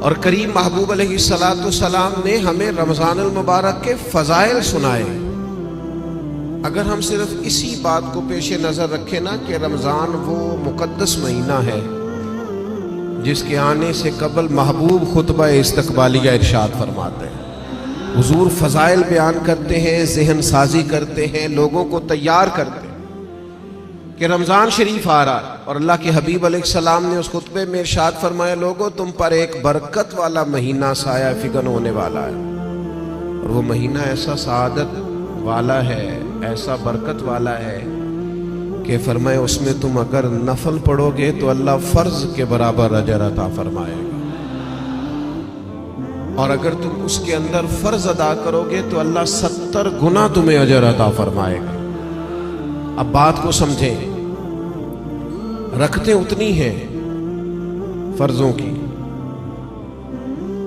اور کریم محبوب علیہ السلام نے ہمیں رمضان المبارک کے فضائل سنائے۔ اگر ہم صرف اسی بات کو پیش نظر رکھیں نا کہ رمضان وہ مقدس مہینہ ہے جس کے آنے سے قبل محبوب خطبہ استقبالیہ ارشاد فرماتے ہیں، حضور فضائل بیان کرتے ہیں، ذہن سازی کرتے ہیں، لوگوں کو تیار کرتے ہیں کہ رمضان شریف آ رہا ہے۔ اور اللہ کے حبیب علیہ السلام نے اس خطبے میں ارشاد فرمایا، لوگوں تم پر ایک برکت والا مہینہ سایہ فگن ہونے والا ہے، اور وہ مہینہ ایسا سعادت والا ہے، ایسا برکت والا ہے کہ فرمائے اس میں تم اگر نفل پڑھو گے تو اللہ فرض کے برابر اجر عطا فرمائے گا، اور اگر تم اس کے اندر فرض ادا کرو گے تو اللہ 70 گنا تمہیں اجر عطا فرمائے گا۔ اب بات کو سمجھیں، رکھتے اتنی ہیں فرضوں کی،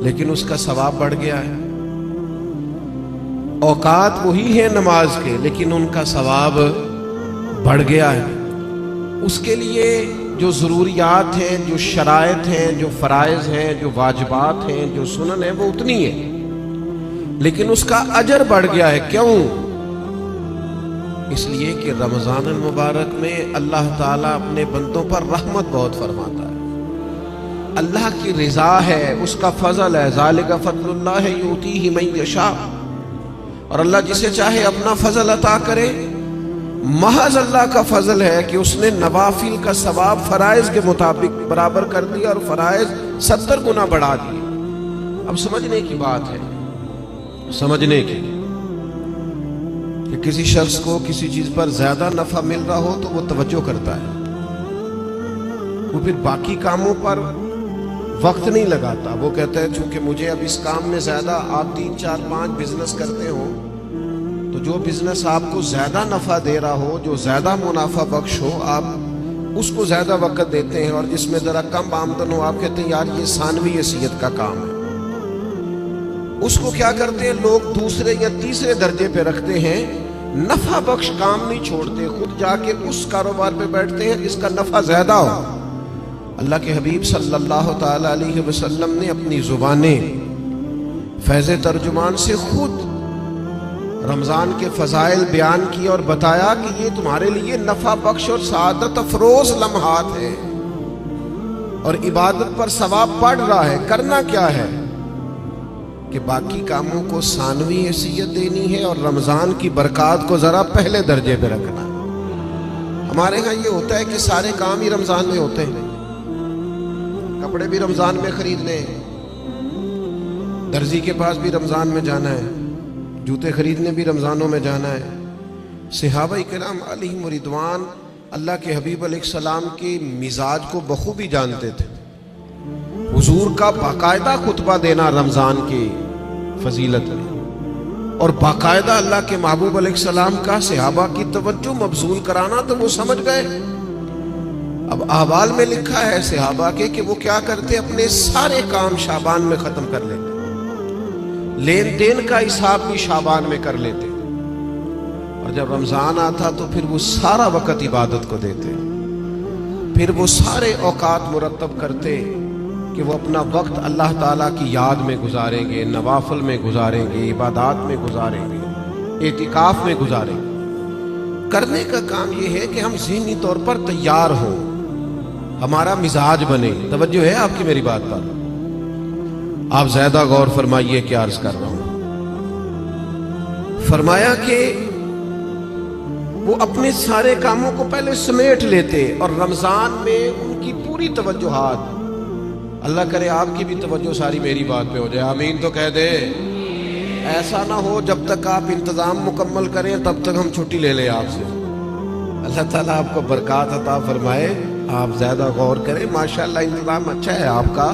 لیکن اس کا ثواب بڑھ گیا ہے۔ اوقات وہی ہیں نماز کے، لیکن ان کا ثواب بڑھ گیا ہے۔ اس کے لیے جو ضروریات ہیں، جو شرائط ہیں، جو فرائض ہیں، جو واجبات ہیں، جو سنن ہیں، وہ اتنی ہیں، لیکن اس کا اجر بڑھ گیا ہے۔ کیوں؟ اس لیے کہ رمضان المبارک میں اللہ تعالیٰ اپنے بندوں پر رحمت بہت فرماتا ہے، اللہ کی رضا ہے، اس کا فضل ہے، ذالک فضل اللہ یؤتیہ من یشاء، اور اللہ جسے چاہے اپنا فضل عطا کرے۔ محض اللہ کا فضل ہے کہ اس نے نوافل کا ثواب فرائض کے مطابق برابر کر دیا اور فرائض 70 گنا بڑھا دیے۔ اب سمجھنے کی بات ہے، سمجھنے کی، کہ کسی شخص کو کسی چیز پر زیادہ نفع مل رہا ہو تو وہ توجہ کرتا ہے، وہ پھر باقی کاموں پر وقت نہیں لگاتا۔ وہ کہتا ہے چونکہ مجھے اب اس کام میں زیادہ، آپ 3 4 5 بزنس کرتے ہو تو جو بزنس آپ کو زیادہ نفع دے رہا ہو، جو زیادہ منافع بخش ہو، آپ اس کو زیادہ وقت دیتے ہیں، اور جس میں ذرا کم آمدن ہو آپ کہتے ہیں یار یہ ثانوی حیثیت کا کام ہے۔ اس کو کیا کرتے ہیں لوگ دوسرے یا تیسرے درجے پہ رکھتے ہیں، نفع بخش کام نہیں چھوڑتے، خود جا کے اس کاروبار پہ بیٹھتے ہیں جس کا نفع زیادہ ہو۔ اللہ کے حبیب صلی اللہ تعالی علیہ وسلم نے اپنی زبانیں فیض ترجمان سے خود رمضان کے فضائل بیان کیے اور بتایا کہ یہ تمہارے لیے نفع بخش اور سعادت افروز لمحات ہیں، اور عبادت پر ثواب بڑھ رہا ہے۔ کرنا کیا ہے کہ باقی کاموں کو ثانوی حیثیت دینی ہے اور رمضان کی برکات کو ذرا پہلے درجے پہ رکھنا ہے۔ ہمارے ہاں یہ ہوتا ہے کہ سارے کام ہی رمضان میں ہوتے ہیں، کپڑے بھی رمضان میں خرید لیں، درزی کے پاس بھی رمضان میں جانا ہے، جوتے خریدنے بھی رمضانوں میں جانا ہے۔ صحابہ کرام علیہم رضوان اللہ کے حبیب علیہ السلام کے مزاج کو بخوبی جانتے تھے۔ حضور کا باقاعدہ خطبہ دینا رمضان کی فضیلت ہے، اور باقاعدہ اللہ کے محبوب علیہ السلام کا صحابہ کی توجہ مبذول کرانا، تو وہ سمجھ گئے۔ اب احوال میں لکھا ہے صحابہ کے کہ وہ کیا کرتے، اپنے سارے کام شعبان میں ختم کر لیتے، لین دین کا حساب بھی شعبان میں کر لیتے، اور جب رمضان آتا تو پھر وہ سارا وقت عبادت کو دیتے، پھر وہ سارے اوقات مرتب کرتے کہ وہ اپنا وقت اللہ تعالیٰ کی یاد میں گزاریں گے، نوافل میں گزاریں گے، عبادات میں گزاریں گے، اعتکاف میں گزاریں گے۔ کرنے کا کام یہ ہے کہ ہم ذہنی طور پر تیار ہوں، ہمارا مزاج بنے۔ توجہ ہے آپ کی میری بات پر؟ آپ زیادہ غور فرمائیے کیا عرض کر رہا ہوں۔ فرمایا کہ وہ اپنے سارے کاموں کو پہلے سمیٹ لیتے، اور رمضان میں ان کی پوری توجہات، اللہ کرے آپ کی بھی توجہ ساری میری بات پہ ہو جائے، آمین تو کہہ دے۔ ایسا نہ ہو جب تک آپ انتظام مکمل کریں تب تک ہم چھٹی لے لیں آپ سے۔ اللہ تعالیٰ آپ کو برکات عطا فرمائے، آپ زیادہ غور کریں۔ ماشاءاللہ انتظام اچھا ہے آپ کا،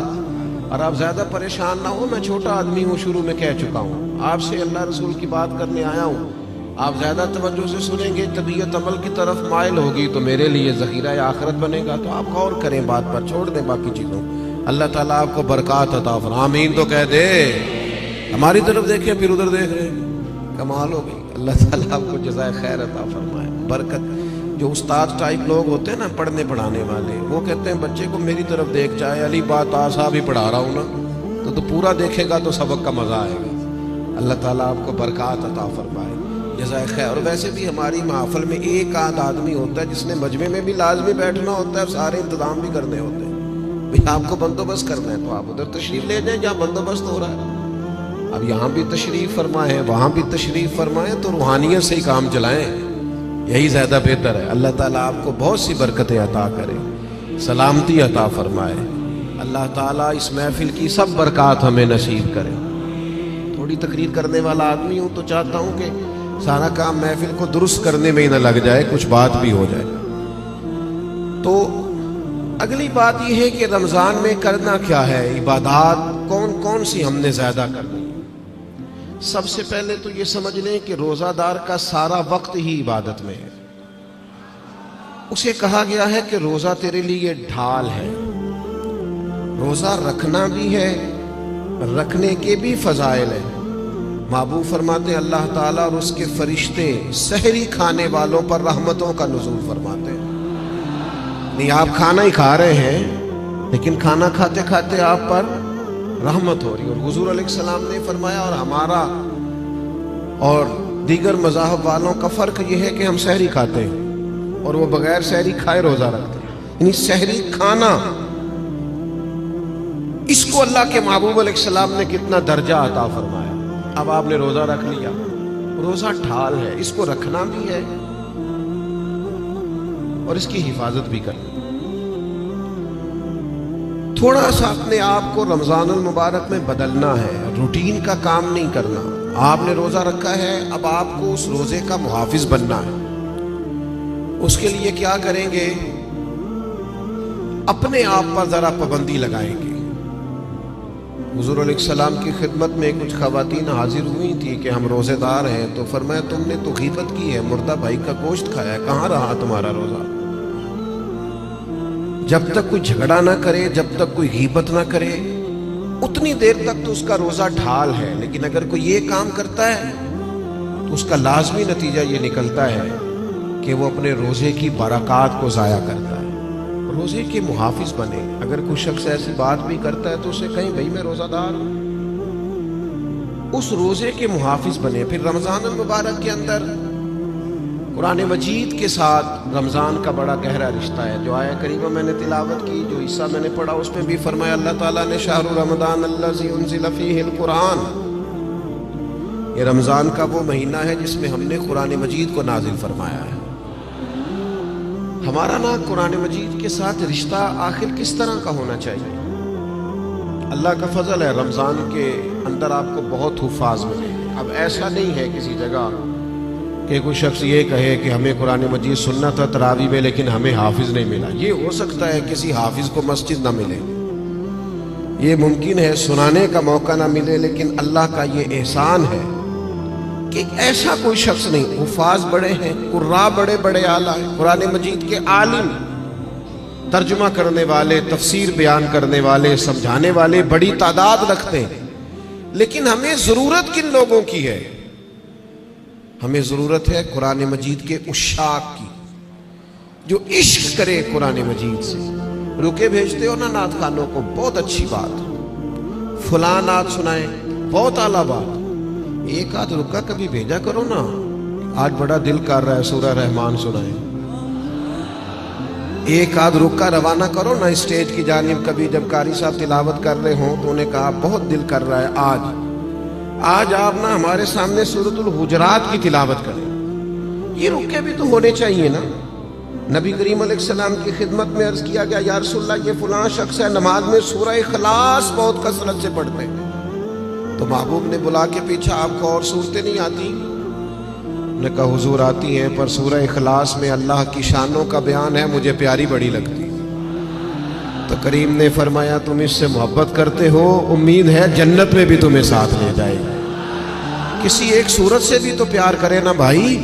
اور آپ زیادہ پریشان نہ ہو۔ میں چھوٹا آدمی ہوں، شروع میں کہہ چکا ہوں، آپ سے اللہ رسول کی بات کرنے آیا ہوں۔ آپ زیادہ توجہ سے سنیں گے، طبیعت عمل کی طرف مائل ہوگی تو میرے لیے ذخیرہ آخرت بنے گا۔ تو آپ غور کریں بات پر، چھوڑ دیں باقی چیزوں۔ اللہ تعالیٰ آپ کو برکات عطا فرمائے، آمین تو کہہ دے۔ ہماری طرف دیکھیں پھر ادھر دیکھ رہے ہیں، کمال ہو گئی۔ اللہ تعالیٰ آپ کو جزائے خیر عطا فرمائے، برکت۔ جو استاد ٹائپ لوگ ہوتے ہیں نا، پڑھنے پڑھانے والے، وہ کہتے ہیں بچے کو میری طرف دیکھ جائے، علی بات صاحب ہی پڑھا رہا ہوں نا، تو پورا دیکھے گا تو سبق کا مزہ آئے گا۔ اللہ تعالیٰ آپ کو برکات عطا فرمائے، جزائے خیر۔ اور ویسے بھی ہماری محفل میں ایک آدھ آدمی ہوتا ہے جس نے مجمع میں بھی لازمی بیٹھنا ہوتا ہے اور سارے انتظام بھی کرنے ہوتے ہیں۔ بھئی آپ کو بندوبست کرنا ہے تو آپ ادھر تشریف لے جائیں جہاں بندوبست ہو رہا ہے۔ اب یہاں بھی تشریف فرمائیں، وہاں بھی تشریف فرمائیں، تو روحانیت سے ہی کام چلائیں، یہی زیادہ بہتر ہے۔ اللہ تعالیٰ آپ کو بہت سی برکتیں عطا کرے، سلامتی عطا فرمائے۔ اللہ تعالیٰ اس محفل کی سب برکات ہمیں نصیب کرے۔ تھوڑی تقریر کرنے والا آدمی ہوں تو چاہتا ہوں کہ سارا کام محفل کو درست کرنے میں ہی نہ لگ جائے، کچھ بات بھی ہو جائے۔ تو اگلی بات یہ ہے کہ رمضان میں کرنا کیا ہے، عبادات کون کون سی ہم نے زیادہ کرنی ہے۔ سب سے پہلے تو یہ سمجھ لیں کہ روزہ دار کا سارا وقت ہی عبادت میں ہے۔ اسے کہا گیا ہے کہ روزہ تیرے لیے ڈھال ہے۔ روزہ رکھنا بھی ہے، رکھنے کے بھی فضائل ہیں۔ محبوب فرماتے ہیں اللہ تعالیٰ اور اس کے فرشتے سحری کھانے والوں پر رحمتوں کا نزول فرماتے ہیں۔ نہیں، آپ کھانا ہی کھا رہے ہیں لیکن کھانا کھاتے کھاتے آپ پر رحمت ہو رہی ہے۔ اور حضور علیہ السلام نے فرمایا، اور ہمارا اور دیگر مذاہب والوں کا فرق یہ ہے کہ ہم سحری کھاتے ہیں اور وہ بغیر سحری کھائے روزہ رکھتے ہیں۔ یعنی سحری کھانا، اس کو اللہ کے محبوب علیہ السلام نے کتنا درجہ عطا فرمایا۔ اب آپ نے روزہ رکھ لیا، روزہ ڈھال ہے، اس کو رکھنا بھی ہے اور اس کی حفاظت بھی کرنا۔ تھوڑا سا اپنے آپ کو رمضان المبارک میں بدلنا ہے، روٹین کا کام نہیں کرنا۔ آپ نے روزہ رکھا ہے، اب آپ کو اس روزے کا محافظ بننا ہے۔ اس کے لیے کیا کریں گے؟ اپنے آپ پر ذرا پابندی لگائیں گے۔ حضور علیہ السلام کی خدمت میں کچھ خواتین حاضر ہوئی تھی کہ ہم روزے دار ہیں، تو فرمایا تم نے تو غیبت کی ہے، مردہ بھائی کا گوشت کھایا ہے، کہاں رہا تمہارا روزہ؟ جب تک کوئی جھگڑا نہ کرے، جب تک کوئی غیبت نہ کرے، اتنی دیر تک تو اس کا روزہ ڈھال ہے۔ لیکن اگر کوئی یہ کام کرتا ہے تو اس کا لازمی نتیجہ یہ نکلتا ہے کہ وہ اپنے روزے کی برکات کو ضائع کرتا ہے۔ روزے کے محافظ بنے۔ اگر کوئی شخص ایسی بات بھی کرتا ہے تو اسے کہیں بھئی میں روزہ دار ہوں، اس روزے کے محافظ بنے۔ پھر رمضان المبارک کے اندر قرآن مجید کے ساتھ رمضان کا بڑا گہرا رشتہ ہے۔ جو آیہ کریمہ میں نے تلاوت کی، جو حصہ میں نے پڑھا، اس میں بھی فرمایا اللہ تعالیٰ نے شہر رمضان الذی انزل فیہ القرآن، یہ رمضان کا وہ مہینہ ہے جس میں ہم نے قرآن مجید کو نازل فرمایا ہے۔ ہمارا نا قرآن مجید کے ساتھ رشتہ آخر کس طرح کا ہونا چاہیے؟ اللہ کا فضل ہے، رمضان کے اندر آپ کو بہت حفاظ ملے۔ اب ایسا نہیں ہے کسی جگہ کہ کوئی شخص یہ کہے کہ ہمیں قرآن مجید سننا تھا تراویح میں لیکن ہمیں حافظ نہیں ملا۔ یہ ہو سکتا ہے کسی حافظ کو مسجد نہ ملے، یہ ممکن ہے سنانے کا موقع نہ ملے، لیکن اللہ کا یہ احسان ہے کہ ایسا کوئی شخص نہیں۔ حفاظ بڑے ہیں، قراء بڑے بڑے اعلیٰ ہیں، قرآن مجید کے عالم، ترجمہ کرنے والے، تفسیر بیان کرنے والے، سمجھانے والے بڑی تعداد رکھتے ہیں۔ لیکن ہمیں ضرورت کن لوگوں کی ہے؟ ہمیں ضرورت ہے قرآن مجید کے عشاق کی، جو عشق کرے قرآن مجید سے۔ رکے بھیجتے ہو نا نعت خوانوں کو، بہت اچھی بات، فلاں نعت سنائیں، بہت اعلیٰ بات۔ ایک آدھ رکا کبھی بھیجا کرو نا، آج بڑا دل کر رہا ہے سورہ رحمان سنائیں۔ ایک آدھ رکا روانہ کرو نا اسٹیج کی جانب، کبھی جب قاری صاحب تلاوت کر رہے ہوں تو انہیں کہا بہت دل کر رہا ہے آج آپ نا ہمارے سامنے سورۃ الحجرات کی تلاوت کریں۔ یہ رکے بھی تو ہونے چاہیے نا۔ نبی کریم علیہ السلام کی خدمت میں عرض کیا گیا یا رسول اللہ یہ فلاں شخص ہے نماز میں سورہ اخلاص بہت کثرت سے پڑھتے ہیں، تو محبوب نے بلا کے پوچھا آپ کو اور صورتیں نہیں آتی؟ نے کہا حضور آتی ہیں، پر سورہ اخلاص میں اللہ کی شانوں کا بیان ہے، مجھے پیاری بڑی لگتی۔ تو کریم نے فرمایا تم اس سے محبت کرتے ہو، امید ہے جنت میں بھی تمہیں ساتھ لے جائے گا۔ کسی ایک سورت سے بھی تو پیار کرے نا بھائی۔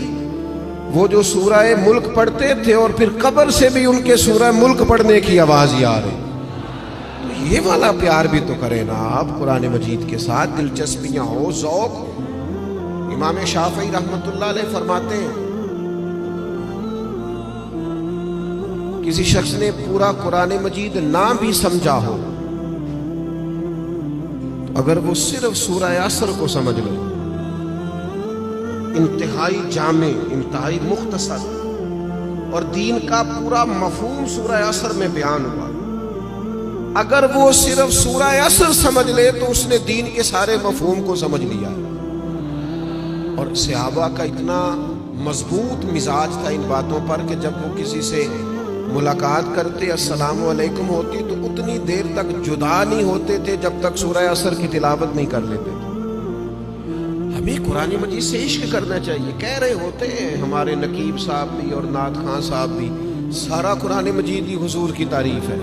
وہ جو سورہ ملک پڑھتے تھے اور پھر قبر سے بھی ان کے سورہ ملک پڑھنے کی آواز ہی آ رہی، تو یہ والا پیار بھی تو کرے نا آپ قرآن مجید کے ساتھ، دلچسپیاں ہو، ذوق ہو۔ امام شافعی رحمۃ اللہ علیہ فرماتے ہیں کسی شخص نے پورا قرآن مجید نہ بھی سمجھا ہو اگر وہ صرف سورہ عصر کو سمجھ لے، انتہائی جامع، انتہائی مختصر، اور دین کا پورا مفہوم سورہ عصر میں بیان ہوا، اگر وہ صرف سورہ عصر سمجھ لے تو اس نے دین کے سارے مفہوم کو سمجھ لیا۔ اور صحابہ کا اتنا مضبوط مزاج تھا ان باتوں پر کہ جب وہ کسی سے ملاقات کرتے، السلام علیکم ہوتی، تو اتنی دیر تک جدا نہیں ہوتے تھے جب تک سورہ عصر کی تلاوت نہیں کر لیتے تھے۔ ہمیں قرآن مجید سے عشق کرنا چاہیے۔ کہہ رہے ہوتے ہیں ہمارے نقیب صاحب بھی اور نعت خان صاحب بھی، سارا قرآن مجید ہی حضور کی تعریف ہے،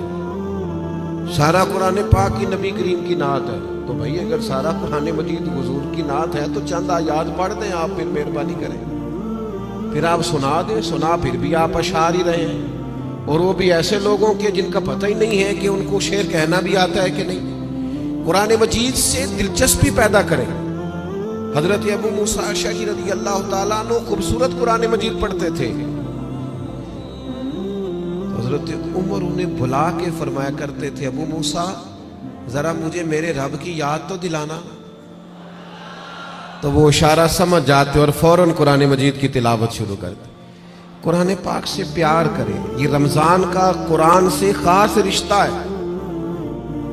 سارا قرآن پاک کی نبی کریم کی نعت ہے۔ تو بھائی اگر سارا قرآن مجید حضور کی نعت ہے تو چند آیات پڑھ دیں آپ، پھر مہربانی کریں، پھر آپ سنا دیں، سنا پھر بھی آپ اشعار ہی رہے ہیں، اور وہ بھی ایسے لوگوں کے جن کا پتہ ہی نہیں ہے کہ ان کو شعر کہنا بھی آتا ہے کہ نہیں۔ قرآن مجید سے دلچسپی پیدا کریں۔ حضرت ابو موسیٰ اشعری رضی اللہ تعالیٰ عنہ خوبصورت قرآن مجید پڑھتے تھے، حضرت عمر انہیں بلا کے فرمایا کرتے تھے، ابو موسیٰ ذرا مجھے میرے رب کی یاد تو دلانا، تو وہ اشارہ سمجھ جاتے اور فوراً قرآن مجید کی تلاوت شروع کرتے۔ قرآن پاک سے پیار کریں، یہ رمضان کا قرآن سے خاص رشتہ ہے۔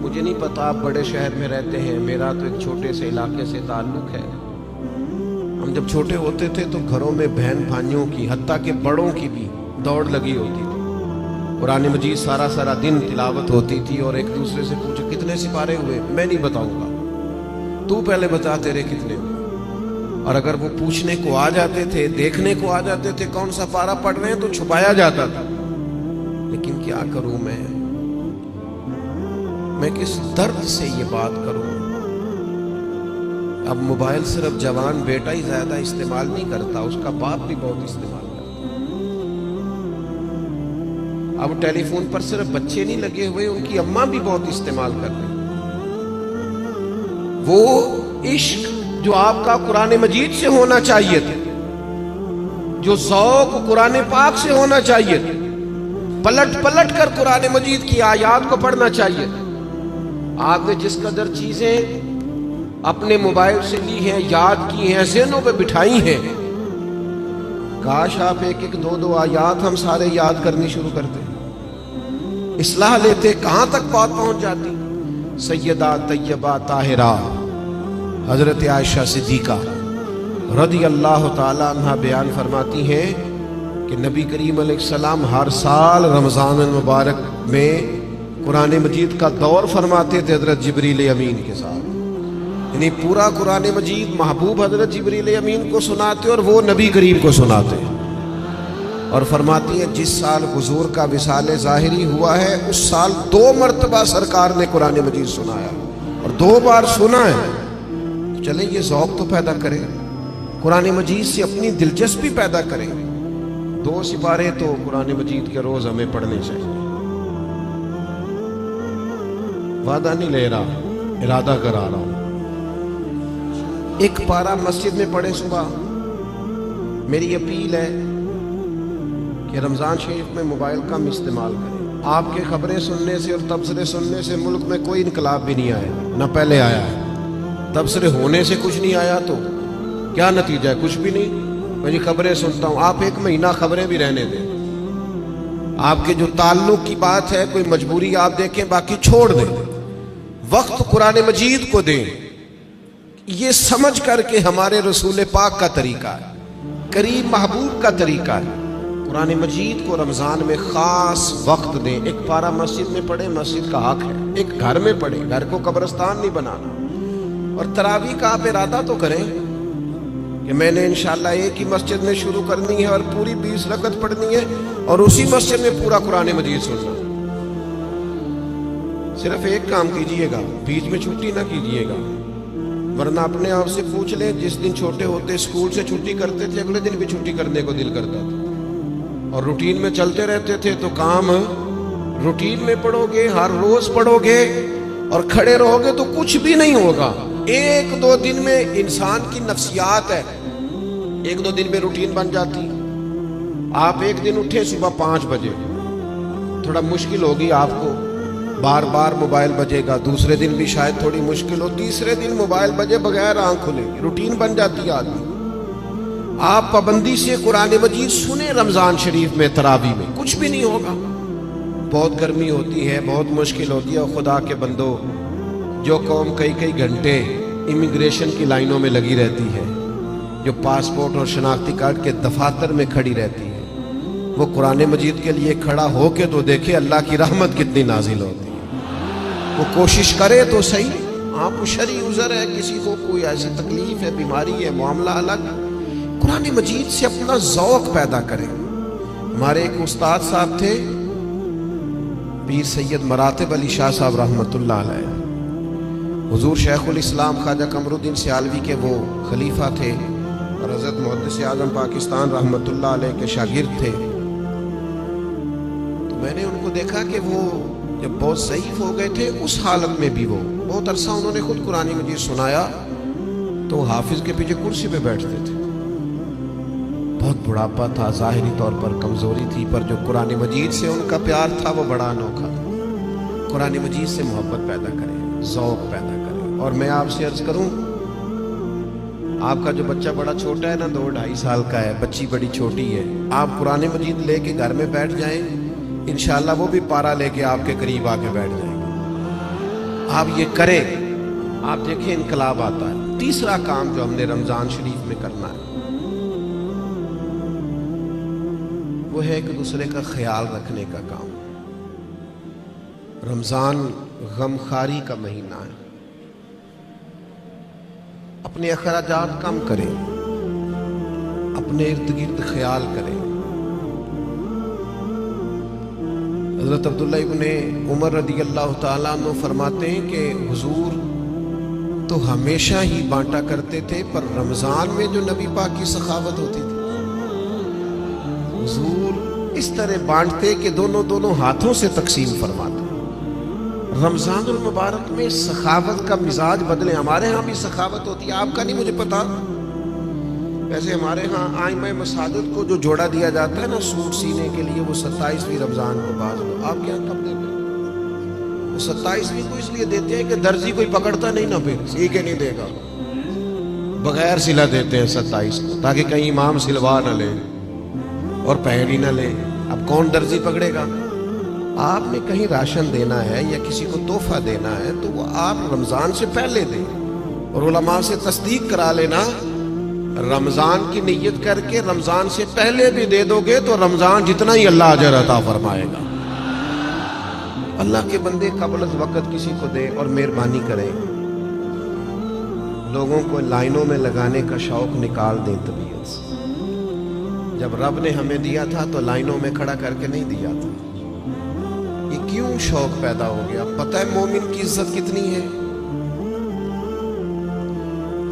مجھے نہیں پتا آپ بڑے شہر میں رہتے ہیں، میرا تو ایک چھوٹے سے علاقے سے تعلق ہے۔ ہم جب چھوٹے ہوتے تھے تو گھروں میں بہن بھائیوں کی، حتیٰ کہ بڑوں کی بھی دوڑ لگی ہوتی تھی، قرآن مجید سارا دن تلاوت ہوتی تھی، اور ایک دوسرے سے پوچھو کتنے سپارے ہوئے، میں نہیں بتاؤں گا، تو پہلے بتا تیرے کتنے ہوئے۔ اور اگر وہ پوچھنے کو آ جاتے تھے، دیکھنے کو آ جاتے تھے کون سا پارہ پڑھ رہے ہیں، تو چھپایا جاتا تھا۔ لیکن کیا کروں میں کس درد سے یہ بات کروں۔ اب موبائل صرف جوان بیٹا ہی زیادہ استعمال نہیں کرتا، اس کا باپ بھی بہت استعمال کرتا۔ اب ٹیلی فون پر صرف بچے نہیں لگے ہوئے، ان کی اماں بھی بہت استعمال کر رہی۔ وہ عشق جو آپ کا قرآن مجید سے ہونا چاہیے تھا، جو ذوق قرآن پاک سے ہونا چاہیے تھا، پلٹ کر قرآن مجید کی آیات کو پڑھنا چاہیے تھا۔ آپ نے جس قدر چیزیں اپنے موبائل سے لی ہیں، یاد کی ہیں، ذہنوں پہ بٹھائی ہیں، کاش آپ ایک دو آیات ہم سارے یاد کرنی شروع کرتے، اصلاح لیتے، کہاں تک بات پہنچ جاتی۔ سیدہ طیبہ طاہرہ حضرت عائشہ صدیقہ رضی اللہ تعالی عنہ بیان فرماتی ہیں کہ نبی کریم علیہ السلام ہر سال رمضان المبارک میں قرآن مجید کا دور فرماتے تھے حضرت جبریل امین کے ساتھ، یعنی پورا قرآن مجید محبوب حضرت جبریل امین کو سناتے اور وہ نبی کریم کو سناتے، اور فرماتی ہیں جس سال حضور کا وصال ظاہری ہوا ہے اس سال 2 مرتبہ سرکار نے قرآن مجید سنایا، اور 2 بار سنا ہے۔ چلیں یہ ذوق تو پیدا کریں، قرآن مجید سے اپنی دلچسپی پیدا کریں۔ 2 سپارے تو قرآن مجید کے روز ہمیں پڑھنے چاہیے۔ وعدہ نہیں لے رہا، ارادہ کرا رہا ہوں۔ ایک پارہ مسجد میں پڑھیں صبح۔ میری اپیل ہے کہ رمضان شریف میں موبائل کم استعمال کریں۔ آپ کے خبریں سننے سے اور تبصرے سننے سے ملک میں کوئی انقلاب بھی نہیں آیا، نہ پہلے آیا ہے۔ تبصرے ہونے سے کچھ نہیں آیا تو کیا نتیجہ ہے؟ کچھ بھی نہیں۔ میں جی خبریں سنتا ہوں، آپ 1 مہینہ خبریں بھی رہنے دیں۔ آپ کے جو تعلق کی بات ہے، کوئی مجبوری آپ دیکھیں، باقی چھوڑ دیں، وقت قرآن مجید کو دیں۔ یہ سمجھ کر کہ ہمارے رسول پاک کا طریقہ ہے، کریم محبوب کا طریقہ ہے، قرآن مجید کو رمضان میں خاص وقت دیں۔ ایک پارہ مسجد میں پڑھیں، مسجد کا حق ہے، ایک گھر میں پڑھیں، گھر کو قبرستان نہیں بنانا۔ اور تراویح کا آپ ارادہ تو کریں کہ میں نے انشاءاللہ ایک ہی مسجد میں شروع کرنی ہے اور پوری 20 رکعت پڑھنی ہے، اور اسی مسجد میں پورا قرآن مجید سننا۔ صرف ایک کام کیجئے گا، بیچ میں چھٹی نہ کیجئے گا، ورنہ اپنے آپ سے پوچھ لیں، جس دن چھوٹے ہوتے اسکول سے چھٹی کرتے تھے، اگلے دن بھی چھٹی کرنے کو دل کرتا تھا، اور روٹین میں چلتے رہتے تھے، تو کام روٹین میں پڑھو گے، ہر روز پڑھو گے اور کھڑے رہو گے تو کچھ بھی نہیں ہوگا۔ 1-2 دن میں انسان کی نفسیات ہے، 1-2 دن میں روٹین بن جاتی۔ آپ ایک دن اٹھے صبح 5 بجے، تھوڑا مشکل ہوگی آپ کو، بار بار موبائل بجے گا، دوسرے دن بھی شاید تھوڑی مشکل ہو، تیسرے دن موبائل بجے بغیر آنکھ کھلے گی، روٹین بن جاتی ہے آدمی۔ آپ پابندی سے قرآن مجید سنیں رمضان شریف میں، تراویح میں، کچھ بھی نہیں ہوگا۔ بہت گرمی ہوتی ہے، بہت مشکل ہوتی ہے، اور خدا کے بندو، جو قوم کئی کئی گھنٹے امیگریشن کی لائنوں میں لگی رہتی ہے، جو پاسپورٹ اور شناختی کارڈ کے دفاتر میں کھڑی رہتی ہے، وہ قرآن مجید کے لیے کھڑا ہو کے تو دیکھے اللہ کی رحمت کتنی نازل ہوتی ہے۔ وہ کوشش کرے تو صحیح۔ آپ کو شرعی عذر ہے، کسی کو کوئی ایسی تکلیف ہے، بیماری ہے، معاملہ الگ، قرآن مجید سے اپنا ذوق پیدا کریں۔ ہمارے ایک استاد صاحب تھے، پیر سید مراتب علی شاہ صاحب رحمۃ اللہ علیہ، حضور شیخ الاسلام خواجہ قمر الدین سیالوی کے وہ خلیفہ تھے، اور حضرت محدث اعظم پاکستان رحمۃ اللہ علیہ کے شاگرد تھے۔ تو میں نے ان کو دیکھا کہ وہ جب بہت ضعیف ہو گئے تھے، اس حالت میں بھی وہ بہت عرصہ انہوں نے خود قرآن مجید سنایا، تو حافظ کے پیچھے کرسی پہ بیٹھتے تھے۔ بہت بڑھاپا تھا، ظاہری طور پر کمزوری تھی، پر جو قرآن مجید سے ان کا پیار تھا وہ بڑا انوکھا تھا۔ قرآن مجید سے محبت پیدا کریں، ذوق پیدا کریں۔ اور میں آپ سے عرض کروں، آپ کا جو بچہ بڑا چھوٹا ہے نا، 2-2.5 سال کا ہے، بچی بڑی چھوٹی ہے، آپ قرآن مجید لے کے گھر میں بیٹھ جائیں، انشاءاللہ وہ بھی پارا لے کے آپ کے قریب آ کے بیٹھ جائیں گے۔ آپ یہ کریں، آپ دیکھیں انقلاب آتا ہے۔ تیسرا کام جو ہم نے رمضان شریف میں کرنا ہے، وہ ہے ایک دوسرے کا خیال رکھنے کا کام۔ رمضان غمخواری کا مہینہ ہے، اپنے اخراجات کم کریں، اپنے ارد گرد خیال کریں۔ حضرت عبداللہ ابن عمر رضی اللہ تعالیٰ عنہ فرماتے ہیں کہ حضور تو ہمیشہ ہی بانٹا کرتے تھے، پر رمضان میں جو نبی پاک کی سخاوت ہوتی تھی، حضور اس طرح بانٹتے کہ دونوں ہاتھوں سے تقسیم فرماتے۔ رمضان المبارک میں سخاوت کا مزاج بدلے۔ ہمارے ہاں بھی سخاوت ہوتی ہے، آپ کا نہیں مجھے پتا، ویسے ہمارے ہاں آئمہ مساجد کو جو جوڑا دیا جاتا ہے نا سوٹ سینے کے لیے، وہ 27ویں رمضان کو بعض لوگ، آپ کیا کب دیتے ہیں؟ وہ 27ویں کو اس لیے دیتے ہیں کہ درزی کوئی پکڑتا نہیں نا، پھر سی کے نہیں دے گا، بغیر سلا دیتے ہیں 27 کو، تاکہ کہیں امام سلوا نہ لے اور پہن ہی نہ لے۔ اب کون درزی پکڑے گا؟ آپ نے کہیں راشن دینا ہے یا کسی کو تحفہ دینا ہے تو وہ آپ رمضان سے پہلے دیں، اور علماء سے تصدیق کرا لینا، رمضان کی نیت کر کے رمضان سے پہلے بھی دے دو گے تو رمضان جتنا ہی اللہ اجر عطا فرمائے گا۔ اللہ کے بندے قبل از وقت کسی کو دے، اور مہربانی کریں، لوگوں کو لائنوں میں لگانے کا شوق نکال دیں طبیعت سے۔ جب رب نے ہمیں دیا تھا تو لائنوں میں کھڑا کر کے نہیں دیا تھا، یہ کیوں شوق پیدا ہو گیا؟ پتہ ہے مومن کی عزت کتنی ہے؟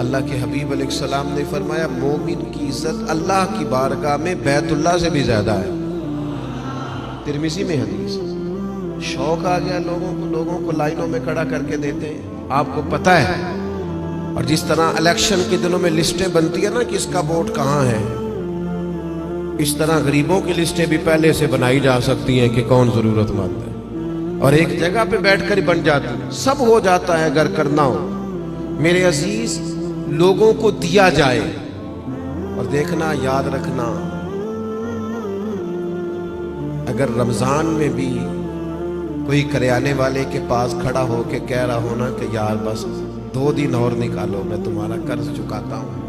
اللہ کے حبیب علیہ السلام نے فرمایا، مومن کی عزت اللہ کی بارگاہ میں بیت اللہ سے بھی زیادہ ہے۔ ترمذی میں حدیث۔ شوق آ گیا لوگوں کو لائنوں میں کھڑا کر کے دیتے ہیں، آپ کو پتہ ہے۔ اور جس طرح الیکشن کے دنوں میں لسٹیں بنتی ہیں نا، کس کا ووٹ کہاں ہے، اس طرح غریبوں کی لسٹیں بھی پہلے سے بنائی جا سکتی ہیں کہ کون ضرورت مند ہے، اور ایک جگہ پہ بیٹھ کر ہی بن جاتی ہے، سب ہو جاتا ہے اگر کرنا ہو۔ میرے عزیز، لوگوں کو دیا جائے، اور دیکھنا، یاد رکھنا، اگر رمضان میں بھی کوئی کریانے والے کے پاس کھڑا ہو کے کہہ رہا ہونا کہ یار بس 2 دن اور نکالو، میں تمہارا قرض چکاتا ہوں،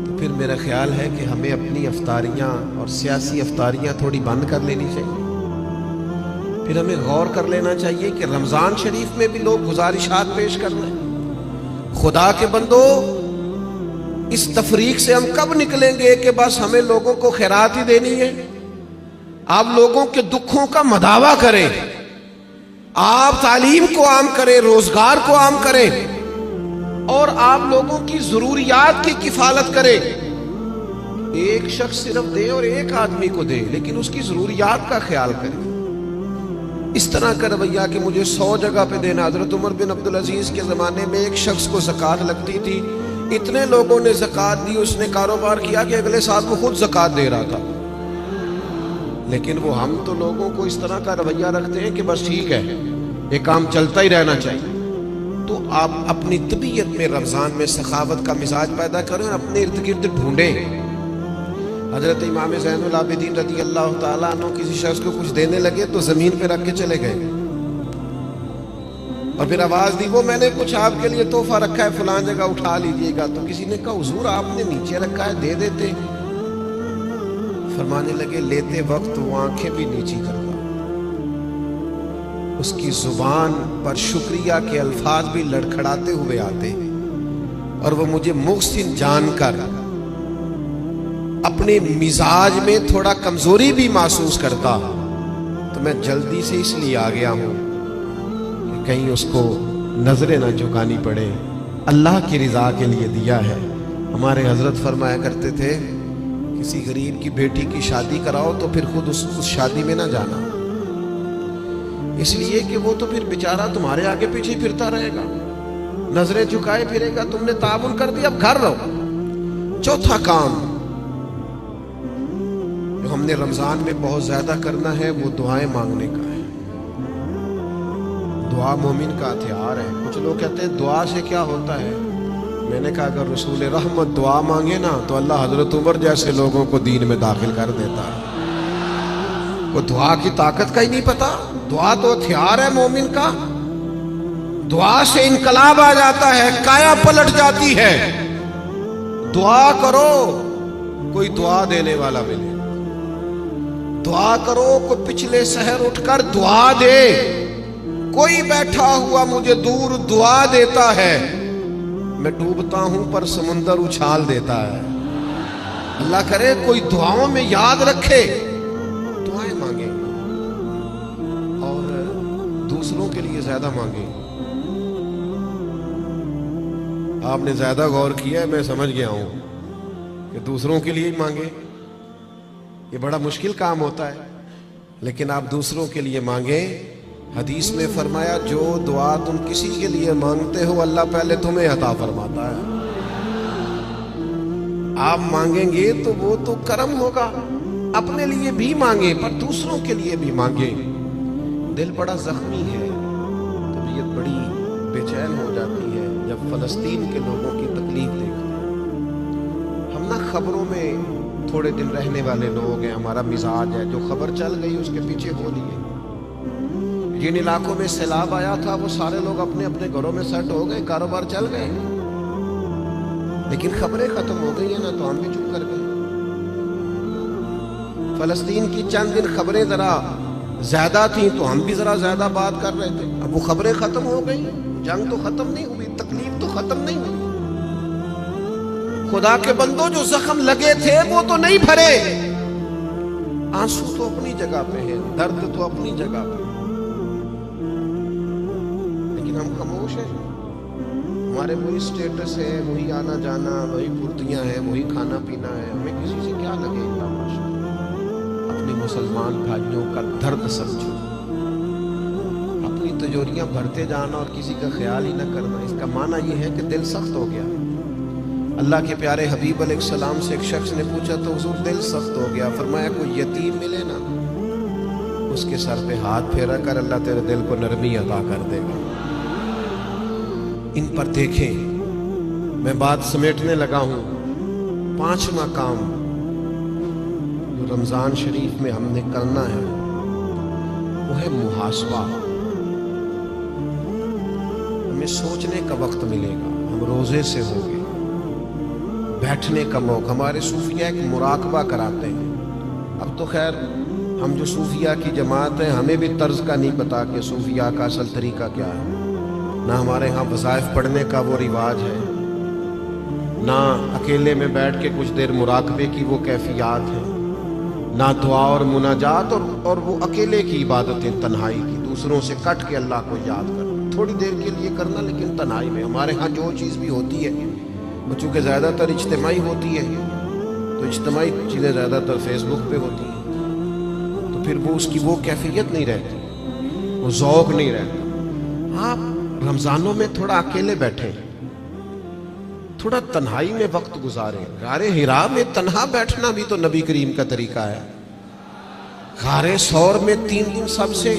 تو پھر میرا خیال ہے کہ ہمیں اپنی افطاریاں اور سیاسی افطاریاں تھوڑی بند کر لینی چاہیے۔ پھر ہمیں غور کر لینا چاہیے کہ رمضان شریف میں بھی لوگ گزارشات پیش کر رہے ہیں۔ خدا کے بندو، اس تفریق سے ہم کب نکلیں گے کہ بس ہمیں لوگوں کو خیرات ہی دینی ہے؟ آپ لوگوں کے دکھوں کا مداوا کریں، آپ تعلیم کو عام کریں، روزگار کو عام کریں، اور آپ لوگوں کی ضروریات کی کفالت کریں۔ ایک شخص صرف دے اور ایک آدمی کو دے، لیکن اس کی ضروریات کا خیال کریں۔ اس طرح کا رویہ کہ مجھے 100 جگہ پہ دینا۔ حضرت عمر بن عبدالعزیز کے زمانے میں ایک شخص کو زکوٰۃ لگتی تھی، اتنے لوگوں نے زکوٰۃ دی، اس نے کاروبار کیا کہ اگلے سال وہ خود زکوٰۃ دے رہا تھا۔ لیکن وہ ہم تو لوگوں کو اس طرح کا رویہ رکھتے ہیں کہ بس ٹھیک ہے یہ کام چلتا ہی رہنا چاہیے. تو آپ اپنی طبیعت میں رمضان میں سخاوت کا مزاج پیدا کریں اور اپنے ارد گرد ڈھونڈیں. حضرت امام زین العابدین رضی اللہ تعالیٰ عنہ کسی شخص کو کچھ دینے لگے تو زمین پہ رکھ کے چلے گئے اور پھر آواز دی وہ میں نے کچھ آپ کے لیے تحفہ رکھا ہے فلاں جگہ اٹھا لیجئے گا. تو کسی نے کہا حضور آپ نے نیچے رکھا ہے دے دیتے. فرمانے لگے لیتے وقت وہ آنکھیں بھی نیچی کرتا, اس کی زبان پر شکریہ کے الفاظ بھی لڑکھڑاتے ہوئے آتے اور وہ مجھے محسن جان کر اپنے مزاج میں تھوڑا کمزوری بھی محسوس کرتا تو میں جلدی سے اس لیے آ گیا ہوں کہ کہیں اس کو نظریں نہ جھکانی پڑے, اللہ کی رضا کے لیے دیا ہے. ہمارے حضرت فرمایا کرتے تھے کسی غریب کی بیٹی کی شادی کراؤ تو پھر خود اس شادی میں نہ جانا, اس لیے کہ وہ تو پھر بیچارہ تمہارے آگے پیچھے پھرتا رہے گا, نظریں جھکائے پھرے گا. تم نے تعاون کر دیا اب گھر رہو. چوتھا کام جو ہم نے رمضان میں بہت زیادہ کرنا ہے وہ دعائیں مانگنے کا ہے. دعا مومن کا ہتھیار ہے. کچھ لوگ کہتے ہیں دعا سے کیا ہوتا ہے. میں نے کہا اگر رسول رحمت دعا مانگے نا تو اللہ حضرت عمر جیسے لوگوں کو دین میں داخل کر دیتا ہے. وہ دعا کی طاقت کا ہی نہیں پتا. دعا تو ہتھیار ہے مومن کا. دعا سے انقلاب آ جاتا ہے, کایا پلٹ جاتی ہے. دعا کرو کوئی دعا دینے والا ملے, دعا کرو کوئی پچھلے سحر اٹھ کر دعا دے. کوئی بیٹھا ہوا مجھے دور دعا دیتا ہے, میں ڈوبتا ہوں پر سمندر اچھال دیتا ہے. اللہ کرے کوئی دعاؤں میں یاد رکھے. دعائیں مانگیں اور دوسروں کے لیے زیادہ مانگیں. آپ نے زیادہ غور کیا ہے, میں سمجھ گیا ہوں کہ دوسروں کے لیے ہی مانگیں. یہ بڑا مشکل کام ہوتا ہے, لیکن آپ دوسروں کے لیے مانگیں. حدیث میں فرمایا جو دعا تم کسی کے لیے مانگتے ہو اللہ پہلے تمہیں عطا فرماتا ہے. آپ مانگیں گے تو وہ تو کرم ہوگا. اپنے لیے بھی مانگیں پر دوسروں کے لیے بھی مانگیں. دل بڑا زخمی ہے, طبیعت بڑی بے چین ہو جاتی ہے جب فلسطین کے لوگوں کی تکلیف دیکھتے ہیں. ہم نہ خبروں میں تھوڑے دن رہنے والے لوگ ہیں, ہمارا مزاج ہے جو خبر چل گئی اس کے پیچھے ہو لیے. جن علاقوں میں سیلاب آیا تھا وہ سارے لوگ اپنے اپنے گھروں میں سیٹ ہو گئے, کاروبار چل گئے, لیکن خبریں ختم ہو گئی ہیں نا تو ہم بھی چپ کر گئے. فلسطین کی چند دن خبریں ذرا زیادہ تھیں تو ہم بھی ذرا زیادہ بات کر رہے تھے. اب وہ خبریں ختم ہو گئی, جنگ تو ختم نہیں ہوئی, تکلیف تو ختم نہیں ہوئی. خدا کے بندوں جو زخم لگے تھے وہ تو نہیں بھرے. آنسو تو اپنی جگہ پہ ہے, درد تو اپنی جگہ پہ, لیکن ہم خاموش ہیں. ہمارے وہی سٹیٹس ہے, وہی آنا جانا, وہی پھرتیاں ہیں, وہی کھانا پینا ہے. ہمیں کسی سے کیا لگے گا. اپنے مسلمان بھائیوں کا درد سمجھو, اپنی تجوریاں بھرتے جانا اور کسی کا خیال ہی نہ کرنا. اس کا معنی یہ ہے کہ دل سخت ہو گیا. اللہ کے پیارے حبیب علیہ السلام سے ایک شخص نے پوچھا تو حضور دل سخت ہو گیا. فرمایا کوئی یتیم ملے نا اس کے سر پہ ہاتھ پھیرا کر, اللہ تیرے دل کو نرمی عطا کر دے گا. ان پر دیکھیں, میں بات سمیٹنے لگا ہوں. 5واں کام جو رمضان شریف میں ہم نے کرنا ہے وہ ہے محاسبہ. ہمیں سوچنے کا وقت ملے گا, ہم روزے سے ہوں گے, بیٹھنے کا موقع. ہمارے صوفیہ ایک مراقبہ کراتے ہیں. اب تو خیر ہم جو صوفیہ کی جماعت ہیں ہمیں بھی طرز کا نہیں پتا کہ صوفیہ کا اصل طریقہ کیا ہے. نہ ہمارے ہاں وظائف پڑھنے کا وہ رواج ہے, نہ اکیلے میں بیٹھ کے کچھ دیر مراقبے کی وہ کیفیات ہے, نہ دعا اور مناجات اور وہ اکیلے کی عبادتیں تنہائی کی, دوسروں سے کٹ کے اللہ کو یاد کرنا, تھوڑی دیر کے لیے کرنا لیکن تنہائی میں. ہمارے ہاں جو چیز بھی ہوتی ہے وہ چونکہ زیادہ تر اجتماعی ہوتی ہے تو اجتماعی چیزیں زیادہ تر فیس بک پہ ہوتی ہیں, تو پھر وہ اس کی وہ کیفیت نہیں رہتی, وہ ذوق نہیں رہتا. آپ رمضانوں میں تھوڑا اکیلے بیٹھیں, تھوڑا تنہائی میں وقت گزاریں. غار حرا میں تنہا بیٹھنا بھی تو نبی کریم کا طریقہ ہے. غار ثور میں 3 دن سب سے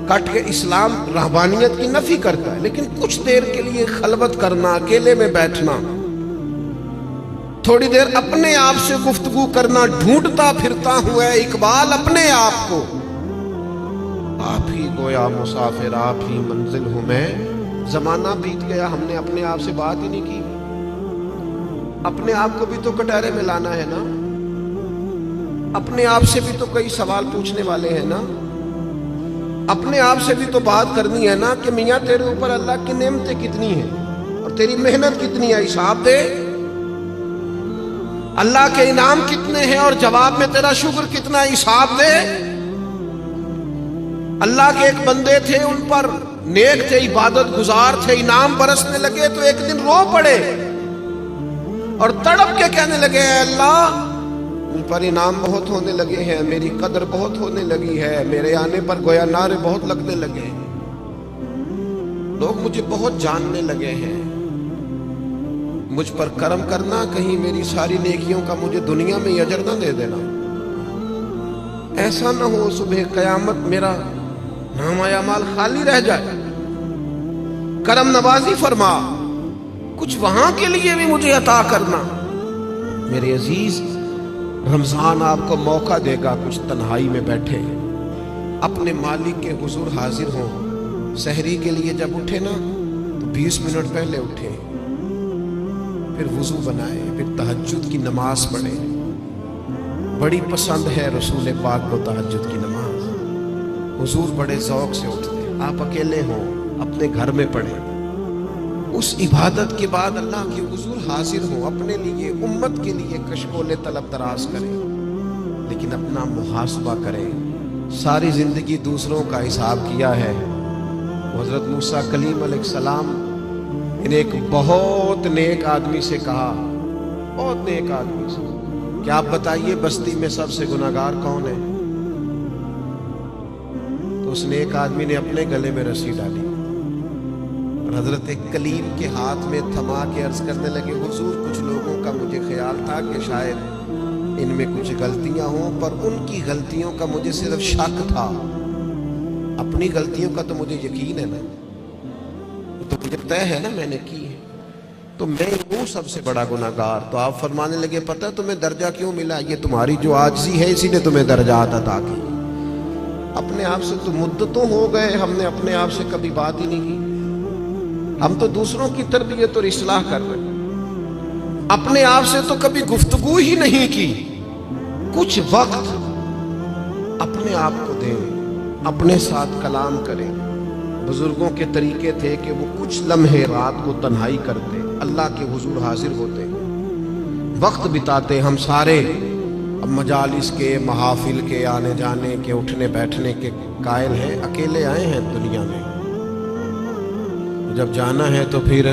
کٹ کے اسلام رہبانیت کی نفی کرتا ہے، لیکن کچھ دیر کے لیے خلوت کرنا، اکیلے میں بیٹھنا، تھوڑی دیر اپنے آپ سے گفتگو کرنا، ڈھونڈتا پھرتا ہوا ہے اقبال اپنے آپ کو، آپ ہی گویا مسافر، آپ ہی منزل ہوں میں۔ زمانہ بیت گیا، ہم نے اپنے آپ سے بات ہی نہیں کی۔ اپنے آپ کو بھی تو کٹہرے میں لانا ہے نا، اپنے آپ سے بھی تو کئی سوال پوچھنے والے ہیں نا، اپنے آپ سے بھی تو بات کرنی ہے نا کہ میاں تیرے اوپر اللہ کی نعمتیں کتنی ہیں اور تیری محنت کتنی ہے، حساب دے۔ اللہ کے انعام کتنے ہیں اور جواب میں تیرا شکر کتنا ہے، حساب دے۔ اللہ کے ایک بندے تھے، ان پر نیک تھے، عبادت گزار تھے، انعام برسنے لگے تو ایک دن رو پڑے اور تڑپ کے کہنے لگے، اے اللہ مجھ پر انعام بہت ہونے لگے ہیں، میری قدر بہت ہونے لگی ہے، میرے آنے پر گویا نعرے بہت لگنے لگے، لوگ مجھے بہت جاننے لگے ہیں، مجھ پر کرم کرنا، کہیں میری ساری نیکیوں کا مجھے دنیا میں اجر نہ دے دینا، ایسا نہ ہو صبح قیامت میرا نامہ اعمال خالی رہ جائے، کرم نوازی فرما، کچھ وہاں کے لیے بھی مجھے عطا کرنا۔ میرے عزیز، رمضان آپ کو موقع دے گا کچھ تنہائی میں بیٹھے اپنے مالک کے حضور حاضر ہوں۔ سحری کے لیے جب اٹھے نا تو 20 منٹ پہلے اٹھے، پھر وضو بنائے، پھر تہجد کی نماز پڑھے۔ بڑی پسند ہے رسول پاک کو تہجد کی نماز، حضور بڑے ذوق سے اٹھتے، آپ اکیلے ہوں اپنے گھر میں پڑھیں، اس عبادت کے بعد اللہ کے حضور حاضر ہوں، اپنے لیے امت کے لیے کشکول طلب دراز کریں، لیکن اپنا محاسبہ کریں۔ ساری زندگی دوسروں کا حساب کیا ہے۔ حضرت موسیٰ کلیم علیہ السلام نے ایک بہت نیک آدمی سے کہا، بہت نیک آدمی سے، کہ آپ بتائیے بستی میں سب سے گناہگار کون ہے؟ تو اس نیک آدمی نے اپنے گلے میں رسی ڈالی اور حضرت کلیم کے ہاتھ میں تھما کے عرض کرنے لگے، حضور کچھ لوگوں کا مجھے خیال تھا کہ شاید ان میں کچھ غلطیاں ہوں، پر ان کی غلطیوں کا مجھے صرف شک تھا، اپنی غلطیوں کا تو مجھے یقین ہے نا، تو مجھے طے ہے نا میں نے کی ہے، تو میں ہوں سب سے بڑا گناہگار۔ تو آپ فرمانے لگے، پتہ تمہیں درجہ کیوں ملا؟ یہ تمہاری جو عاجزی ہے اسی نے تمہیں درجات عطا کی۔ اپنے آپ سے تو مدتوں ہو گئے ہم نے اپنے آپ سے کبھی بات ہی نہیں کی، ہم تو دوسروں کی تربیت اور اصلاح کر رہے ہیں، اپنے آپ سے تو کبھی گفتگو ہی نہیں کی۔ کچھ وقت اپنے آپ کو دیں، اپنے ساتھ کلام کریں۔ بزرگوں کے طریقے تھے کہ وہ کچھ لمحے رات کو تنہائی کرتے، اللہ کے حضور حاضر ہوتے، وقت بتاتے۔ ہم سارے اب مجالس کے، محافل کے، آنے جانے کے، اٹھنے بیٹھنے کے قائل ہیں، اکیلے آئے ہیں دنیا میں، جب جانا ہے تو پھر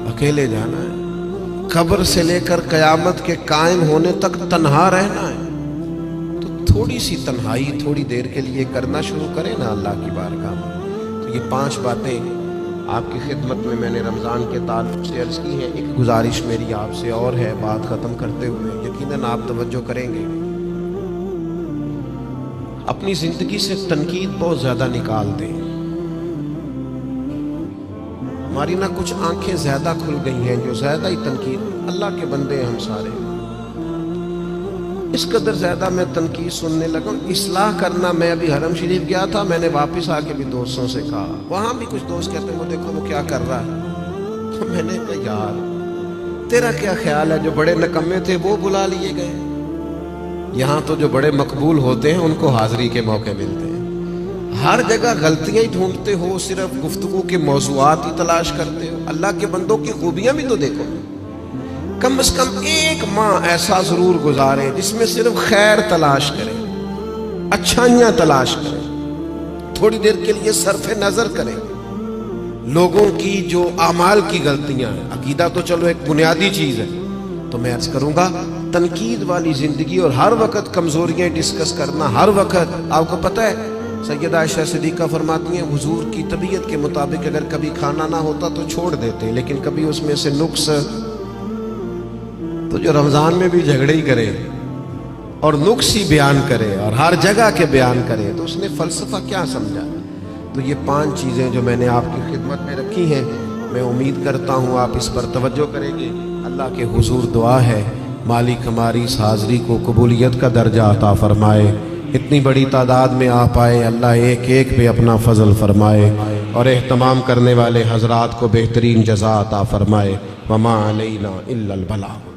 اکیلے جانا ہے، قبر سے لے کر قیامت کے قائم ہونے تک تنہا رہنا ہے۔ تو تھوڑی سی تنہائی تھوڑی دیر کے لیے کرنا شروع کریں نا اللہ کی بارگاہ میں۔ تو یہ 5 باتیں آپ کی خدمت میں نے رمضان کے تعلق سے عرض کی ہیں۔ ایک گزارش میری آپ سے اور ہے بات ختم کرتے ہوئے، یقیناً آپ توجہ کریں گے، اپنی زندگی سے تنقید بہت زیادہ نکال دیں۔ ہماری نہ کچھ آنکھیں زیادہ کھل گئی ہیں جو زیادہ ہی تنقید، اللہ کے بندے ہیں ہم سارے، اس قدر زیادہ میں تنقید سننے لگا۔ اصلاح کرنا، میں ابھی حرم شریف گیا تھا، میں نے واپس آ کے بھی دوستوں سے کہا، وہاں بھی کچھ دوست کہتے ہیں وہ دیکھو وہ کیا کر رہا ہے، تو میں نے کہا یار تیرا کیا خیال ہے، جو بڑے نکمے تھے وہ بلا لیے گئے، یہاں تو جو بڑے مقبول ہوتے ہیں ان کو حاضری کے موقع ملتے ہیں۔ ہر جگہ غلطیاں ہی ڈھونڈتے ہو، صرف گفتگو کے موضوعات ہی تلاش کرتے ہو، اللہ کے بندوں کی خوبیاں بھی تو دیکھو۔ کم از کم 1 ماہ ایسا ضرور گزارے جس میں صرف خیر تلاش کریں، اچھائیاں تلاش کریں، تھوڑی دیر کے لیے صرف نظر کریں لوگوں کی جو اعمال کی غلطیاں ہیں۔ عقیدہ تو چلو ایک بنیادی چیز ہے، تو میں عرض کروں گا تنقید والی زندگی اور ہر وقت کمزوریاں ڈسکس کرنا، ہر وقت۔ آپ کو پتہ ہے سیدہ عائشہ صدیقہ فرماتی ہیں حضور کی طبیعت کے مطابق اگر کبھی کھانا نہ ہوتا تو چھوڑ دیتے، لیکن کبھی اس میں سے نقص تو جو رمضان میں بھی جھگڑے ہی کرے اور نقص ہی بیان کرے اور ہر جگہ کے بیان کرے تو اس نے فلسفہ کیا سمجھا؟ تو یہ 5 چیزیں جو میں نے آپ کی خدمت میں رکھی ہیں، میں امید کرتا ہوں آپ اس پر توجہ کریں گے۔ اللہ کے حضور دعا ہے مالک ہماری اس حاضری کو قبولیت کا درجہ عطا فرمائے۔ اتنی بڑی تعداد میں آپ آئے، اللہ ایک ایک پہ اپنا فضل فرمائے اور اہتمام کرنے والے حضرات کو بہترین جزا عطا فرمائے۔ وما علینا الا البلاغ۔